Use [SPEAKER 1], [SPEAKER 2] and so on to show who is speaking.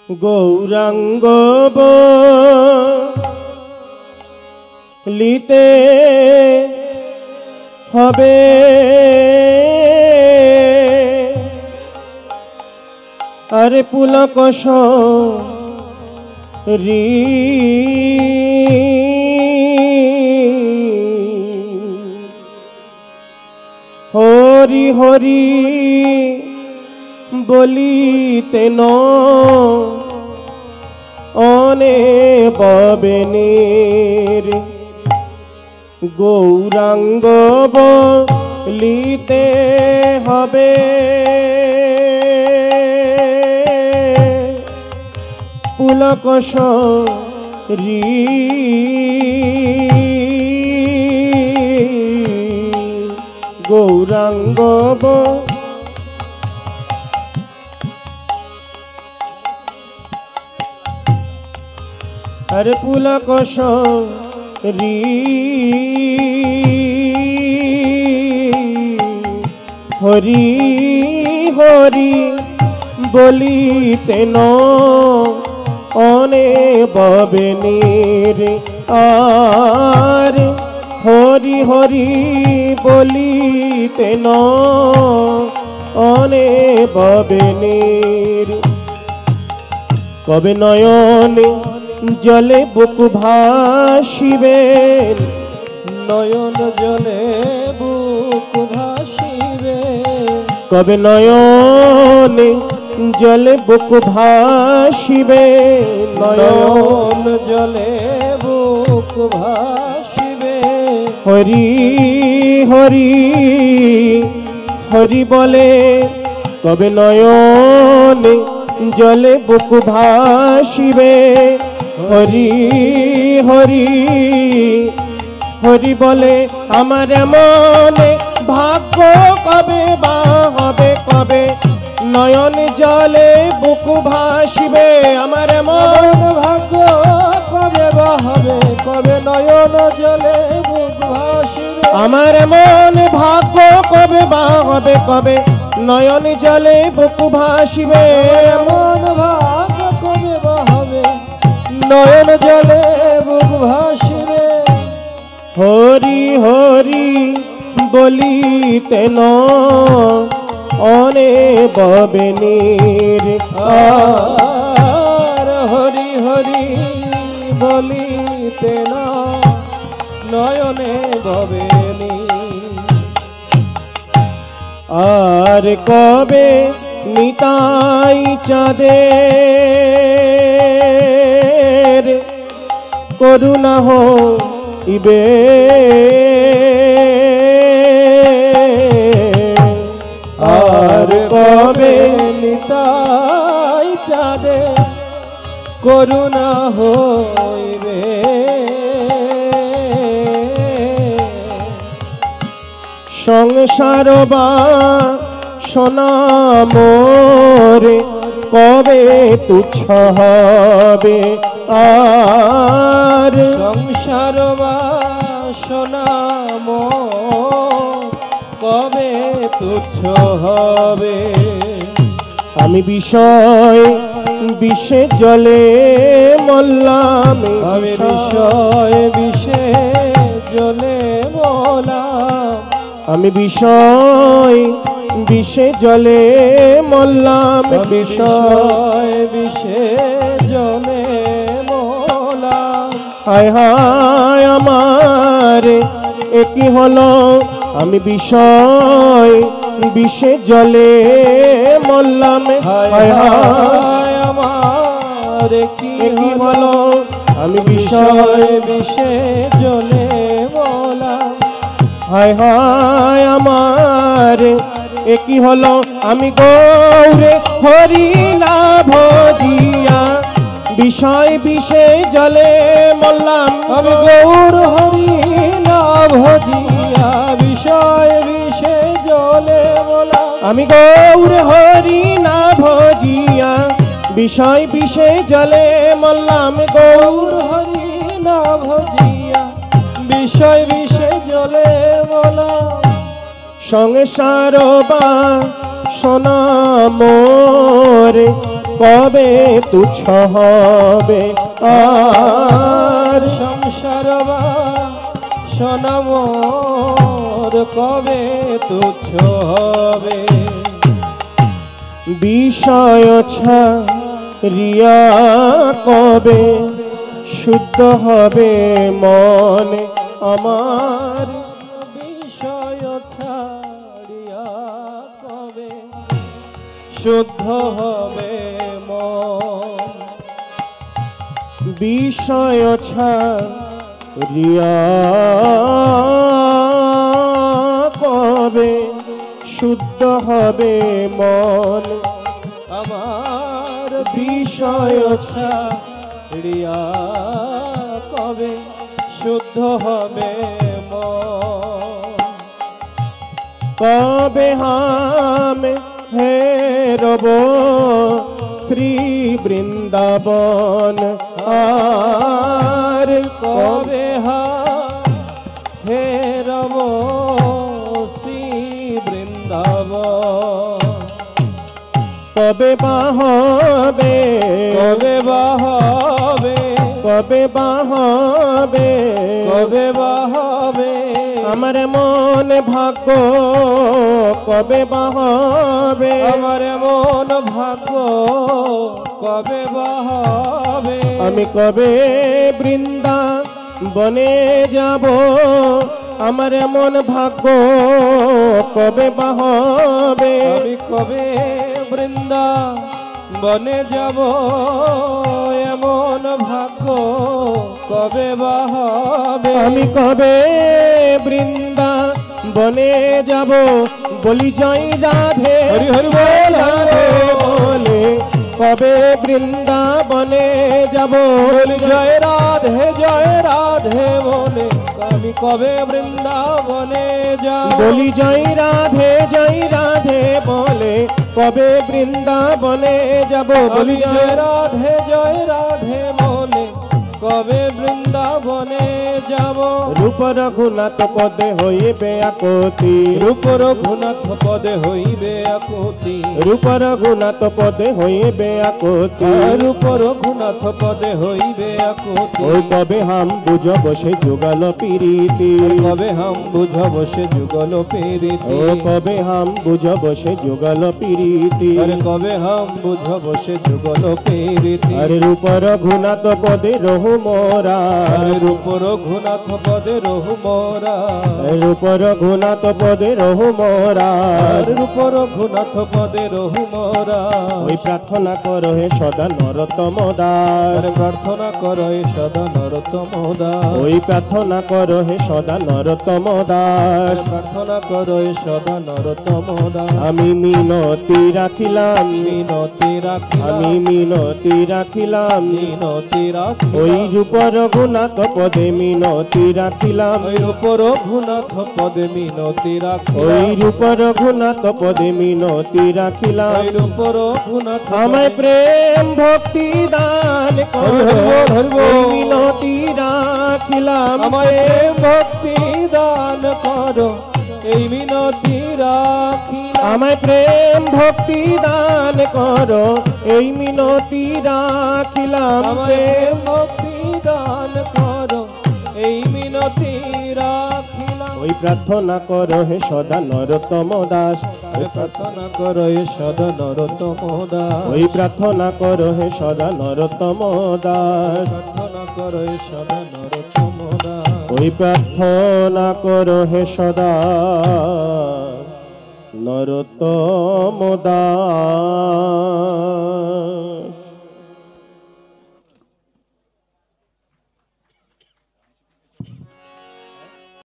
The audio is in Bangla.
[SPEAKER 1] গৌরাঙ্গ লিতে হবে আরে পুলক রি হরি হরি বলিতে ন অনে ববেনের গৌরাঙ্গ বলিতে হবে পুলক রি গৌরাঙ্গ আরে পুলক রি হরি হরি বলিতে ন অনে ববেনের আর হরি হরি বলিতে ন অনে ববেনের কবে নয়নে জলে বুক ভাসিবেন
[SPEAKER 2] নয়ন জলে বুক ভাসিবে
[SPEAKER 1] কবে নয়নে জলে বুক ভাসিবে
[SPEAKER 2] নয়ন জলে বুক ভাসিবে
[SPEAKER 1] হরি হরি হরি বলে কবে নয়নে জলে বুক ভাসিবে হরি হরি হরি বলে আমার মনে ভাগ্য কবে বা হবে কবে নয়ন জলে বুক ভাসিবে আমার মন
[SPEAKER 2] ভাগ্য কবে বা হবে কবে নয়ন জলে বুক ভাসিবে
[SPEAKER 1] আমার মন ভাগ্য কবে বা হবে কবে নয়ন জলে বুক ভাসিবে
[SPEAKER 2] মন ভাগ্য কবে বা হবে নয়ন জলে বুক ভাসিবে
[SPEAKER 1] হরি হরি বলিতে ন অনে ববেনের
[SPEAKER 2] আর হরি হরি বলিতে না নয়নে ববেনি
[SPEAKER 1] আর কবে নিতাই চাঁদের করুণা হইবে আর কবে
[SPEAKER 2] নিতাই চাঁদে করুণা হইবে
[SPEAKER 1] সংসার বা সোনা মোরে কবে তুচ্ছ হবে আর
[SPEAKER 2] সংসার বাসনা কবে তুচ্ছ হবে
[SPEAKER 1] আমি বিষয় বিষে জলে মল্লাম
[SPEAKER 2] আমি বিষয় বিষে জলে মলাম
[SPEAKER 1] আমি বিষয় বিষে জলে মল্লাম
[SPEAKER 2] বিষয় বিষে জলে মলাম
[SPEAKER 1] হায় হায় আমার একই হলো আমি বিষয় বিষে জলে মল্লাম
[SPEAKER 2] হায় হায় আমার কি
[SPEAKER 1] হলো আমি
[SPEAKER 2] বিষয় বিষে জলে মলাম
[SPEAKER 1] হায় হায় আমার একই হলো আমি গৌরে হরি লাভ দিয়া বিষয় বিষে জলে মল্লাম
[SPEAKER 2] আমি গৌর হরি লাভ দিয়া বিষয় বিষে জলে মলাম
[SPEAKER 1] আমি গৌর হরি না ভজিয়া বিষয় বিষে জলে মল্লাম
[SPEAKER 2] গৌর হরি না ভজিয়া বিষয় বিষে জলে মলাম
[SPEAKER 1] সংসার বা সোনা মোরে কবে তুচ্ছ হবে আর
[SPEAKER 2] সংসার বা সনমর কবে তুচ্ছ হবে
[SPEAKER 1] বিষয় ছাড়িয়া কবে শুদ্ধ হবে মন আমার
[SPEAKER 2] বিষয় ছাড়িয়া কবে শুদ্ধ হবে মন
[SPEAKER 1] বিষয় ছাড়িয়া কবে শুদ্ধ হবে মন
[SPEAKER 2] আমার বিষয় ছাড়িয়া কবে শুদ্ধ হবে মন
[SPEAKER 1] কবে হাম হেরব শ্রী বৃন্দাবন আর
[SPEAKER 2] কবে হেরব শ্রী বৃন্দাবন
[SPEAKER 1] কবে বাহবে
[SPEAKER 2] কবে বাহবে
[SPEAKER 1] কবে বাহবে
[SPEAKER 2] কবে বাহবে
[SPEAKER 1] আমার মন ভাগ্য কবে বাহবে
[SPEAKER 2] আমার মন ভাগ্য কবে বাহবে
[SPEAKER 1] আমি কবে বৃন্দা বনে যাব আমার মন ভাগ্য কবে বাহবে
[SPEAKER 2] আমি কবে বৃন্দা বনে যাব এমন ভাগ্য কবে বাহবে
[SPEAKER 1] আমি কবে বৃন্দা বনে যাব বলি জয় রাধে
[SPEAKER 2] হরি হরি বল
[SPEAKER 1] রাধে বলে কবে বৃন্দাবনে যাব
[SPEAKER 2] জয় রাধে বলে আমি কবে বৃন্দাবনে যাব
[SPEAKER 1] বলি জয় রাধে বলে কবে বৃন্দাবনে যাব
[SPEAKER 2] বলি জয় রাধে বলে কবে বৃন্দাবনে যাব
[SPEAKER 1] রূপ রঘুনাথ পদে হইবে আকতি
[SPEAKER 2] রূপ রঘুনাথ পদে হইবে আকুতি
[SPEAKER 1] রূপ রঘুনাথ পদে হইবে আকতি
[SPEAKER 2] রূপ রঘুনাথ পদে হইবে আকুতি
[SPEAKER 1] ওই কবে হাম বুঝব সে যুগল প্রীতি
[SPEAKER 2] কবে হাম বুঝব সে যুগল প্রীতি
[SPEAKER 1] ও কবে হাম বুঝব সে যুগল প্রীতি
[SPEAKER 2] আরে কবে হাম বুঝব সে যুগল প্রীতি
[SPEAKER 1] আরে রূপ রঘুনাথ পদে রহু মোরা
[SPEAKER 2] আরে রূপ রঘুনাথ পদে রহু মোরা
[SPEAKER 1] রূপ রঘুনাথ পদে রহু মোরা
[SPEAKER 2] আরে রূপ রঘুনাথ পদে রহু মোরা
[SPEAKER 1] ওই প্রার্থনা করো হে সদা নরতম দাস
[SPEAKER 2] আরে প্রার্থনা করো এ সদা নরতম দাস
[SPEAKER 1] ওই প্রার্থনা করো হে সদা নরতম দাস
[SPEAKER 2] আরে প্রার্থনা করো এ সদা নরতম দাস
[SPEAKER 1] আমি মিনতি রাখিলাম
[SPEAKER 2] মিনতি রাখিলাম
[SPEAKER 1] আমি মিনতি রাখিলাম
[SPEAKER 2] মিনতি রাখিলাম
[SPEAKER 1] ওই রূপ রঘুনাথ পদে মিনতি রাখিলাম
[SPEAKER 2] ওই রূপ রঘুনাথ পদে মিনতি রাখিলাম
[SPEAKER 1] ওই রূপ রঘুনাথ পদে মিনতি রাখিলাম
[SPEAKER 2] ওই রূপ রঘুনাথ
[SPEAKER 1] আমায় প্রেম ভক্তি দান করো
[SPEAKER 2] হরি বল।
[SPEAKER 1] এই মিনতি রাখিলাম
[SPEAKER 2] আমায় প্রেম ভক্তি দান করো এই মিনতি রাখিলাম
[SPEAKER 1] আমায় প্রেম ভক্তি দান করো এই মিনতি রাখিলাম
[SPEAKER 2] আমায় প্রেম ভক্তি দান করো এই মিনতি রাখিলাম
[SPEAKER 1] ওই প্রার্থনা করো হে সদা নরতম দাস
[SPEAKER 2] ওই প্রার্থনা করো এ সদা নরতম দাস
[SPEAKER 1] ওই প্রার্থনা করো হে সদা নরতম দাস
[SPEAKER 2] প্রার্থনা করো এ সদা নরতম দাস
[SPEAKER 1] ওই প্রার্থনা করো হে সদা নরতম দাস